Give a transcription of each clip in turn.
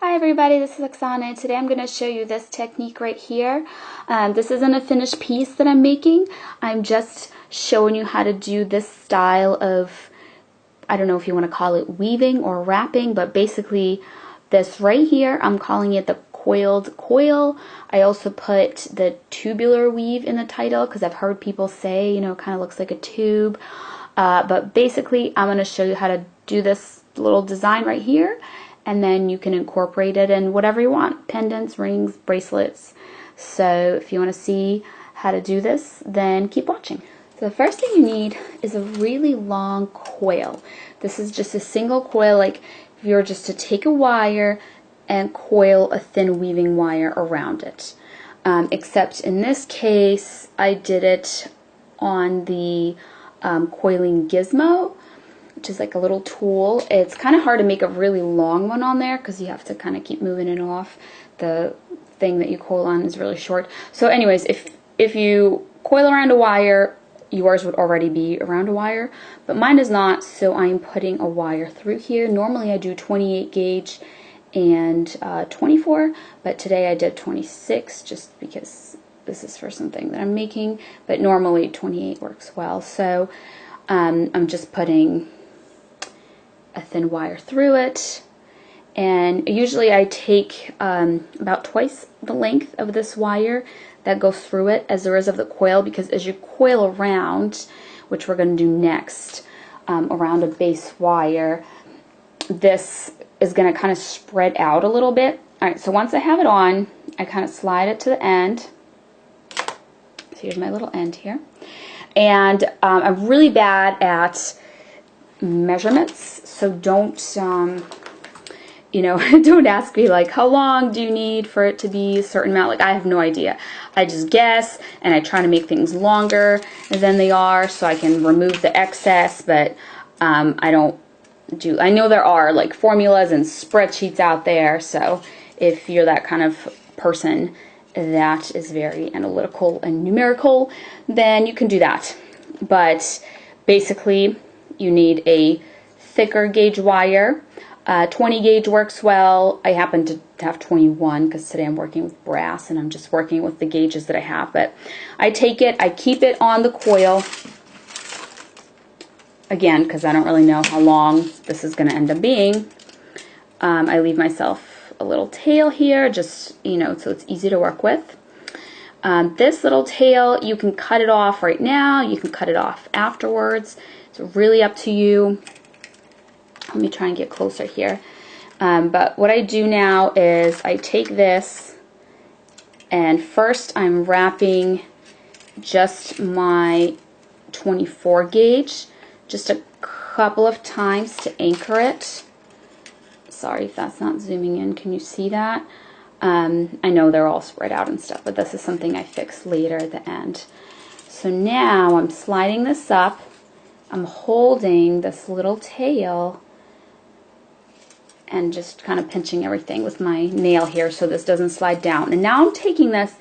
Hi everybody, this is Oksana, and today I'm going to show you this technique right here. This isn't a finished piece that I'm making. I'm just showing you how to do this style of, I don't know if you want to call it weaving or wrapping, but basically this right here, I'm calling it the coiled coil. I also put the tubular weave in the title because I've heard people say, it kind of looks like a tube. But basically, I'm going to show you how to do this little design right here. And then you can incorporate it in whatever you want, pendants, rings, bracelets. So if you want to see how to do this, then keep watching. So the first thing you need is a really long coil. This is just a single coil, like if you were just to take a wire and coil a thin weaving wire around it. Except in this case, I did it on the coiling gizmo, which is like a little tool. It's kind of hard to make a really long one on there because you have to kind of keep moving it off. The thing that you coil on is really short. So anyways, if you coil around a wire, yours would already be around a wire, but mine is not, so I'm putting a wire through here. Normally I do 28 gauge and 24, but today I did 26 just because this is for something that I'm making, but normally 28 works well. So I'm just putting a thin wire through it, and usually I take about twice the length of this wire that goes through it as there is of the coil, because as you coil around, which we're going to do next, around a base wire, this is going to kind of spread out a little bit. Alright, so once I have it on, I kind of slide it to the end. So here's my little end here. And I'm really bad at measurements, so don't don't ask me like how long do you need for it to be a certain amount. Like, I have no idea. I just guess, and I try to make things longer than they are so I can remove the excess, but I know there are like formulas and spreadsheets out there, so if you're that kind of person that is very analytical and numerical, then you can do that. But basically, you need a thicker gauge wire. 20 gauge works well. I happen to have 21 because today I'm working with brass and I'm just working with the gauges that I have. But I take it, I keep it on the coil, again, because I don't really know how long this is going to end up being. I leave myself a little tail here, just, so it's easy to work with. This little tail, you can cut it off right now, you can cut it off afterwards. It's really up to you. Let me try and get closer here. But what I do now is I take this, and first I'm wrapping just my 24 gauge just a couple of times to anchor it. Sorry if that's not zooming in. Can you see that? I know they're all spread out and stuff, but this is something I fix later at the end. So now I'm sliding this up. I'm holding this little tail and just kind of pinching everything with my nail here so this doesn't slide down. And now I'm taking this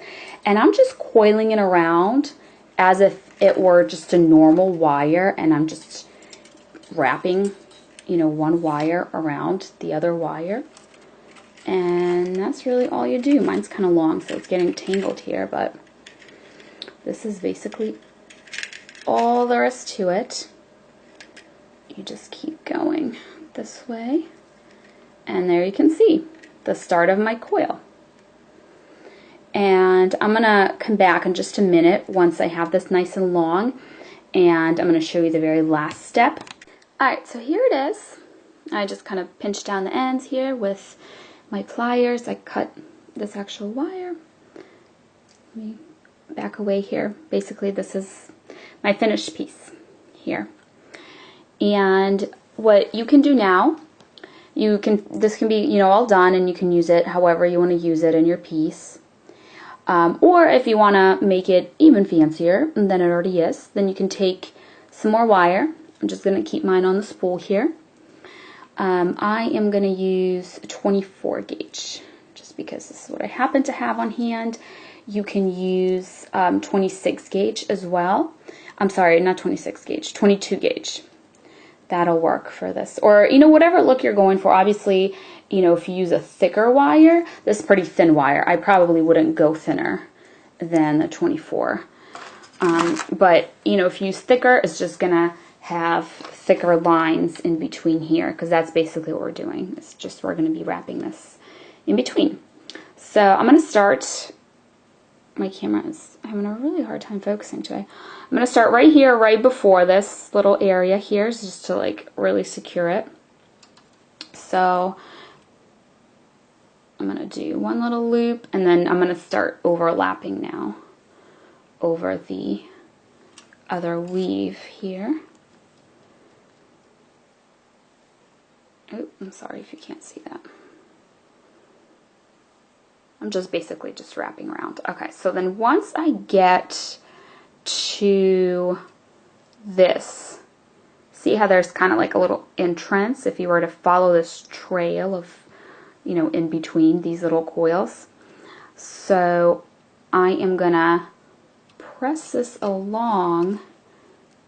and I'm just coiling it around as if it were just a normal wire, and I'm just wrapping, one wire around the other wire. And that's really all you do. Mine's kind of long, so it's getting tangled here, but this is basically all there is to it. You just keep going this way, and there you can see the start of my coil. And I'm going to come back in just a minute once I have this nice and long, and I'm going to show you the very last step. Alright, so here it is. I just kind of pinch down the ends here with my pliers. I cut this actual wire. Let me back away here. Basically, this is my finished piece here. And what you can do now, this can be, all done, and you can use it however you want to use it in your piece. Or if you want to make it even fancier than it already is, then you can take some more wire. I'm just going to keep mine on the spool here. I am going to use 24 gauge just because this is what I happen to have on hand. You can use 26 gauge as well. I'm sorry, not 26 gauge, 22 gauge. that'll work for this. Or, you know, whatever look you're going for. Obviously, you know, if you use a thicker wire, this is pretty thin wire. I probably wouldn't go thinner than the 24. But, you know, if you use thicker, it's just going to have thicker lines in between here, because that's basically what we're doing. It's just we're going to be wrapping this in between. So I'm going to start. My camera is having a really hard time focusing today. I'm going to start right here, right before this little area here, just to like really secure it. So I'm going to do one little loop, and then I'm going to start overlapping now over the other weave here. Oh, I'm sorry if you can't see that. I'm just basically just wrapping around. Okay, so then once I get to this, see how there's kind of like a little entrance if you were to follow this trail of, you know, in between these little coils. So I am gonna press this along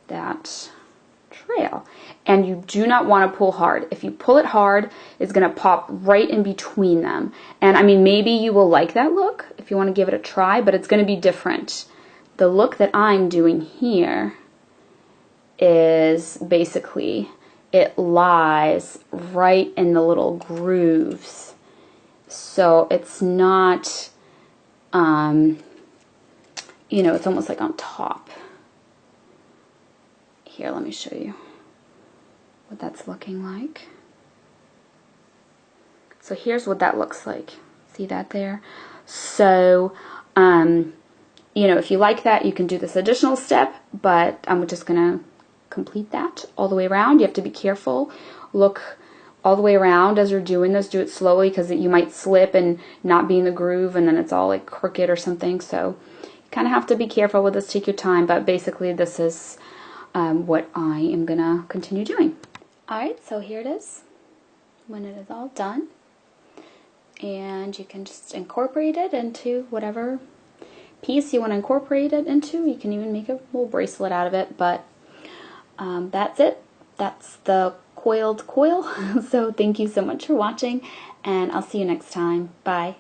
that trail, and you do not want to pull hard. If you pull it hard, it's going to pop right in between them. And I mean, maybe you will like that look if you want to give it a try, but it's going to be different. The look that I'm doing here is basically it lies right in the little grooves, so it's not you know, it's almost like on top. Here, let me show you what that's looking like. So here's what that looks like. See that there? So, you know, if you like that, you can do this additional step, but I'm just going to complete that all the way around. You have to be careful. Look all the way around as you're doing this. Do it slowly, because you might slip and not be in the groove, and then it's all like crooked or something. So you kind of have to be careful with this. Take your time, but basically this is what I am going to continue doing. Alright, so here it is when it is all done. And you can just incorporate it into whatever piece you want to incorporate it into. You can even make a little bracelet out of it, but that's it. That's the coiled coil. So thank you so much for watching, and I'll see you next time. Bye.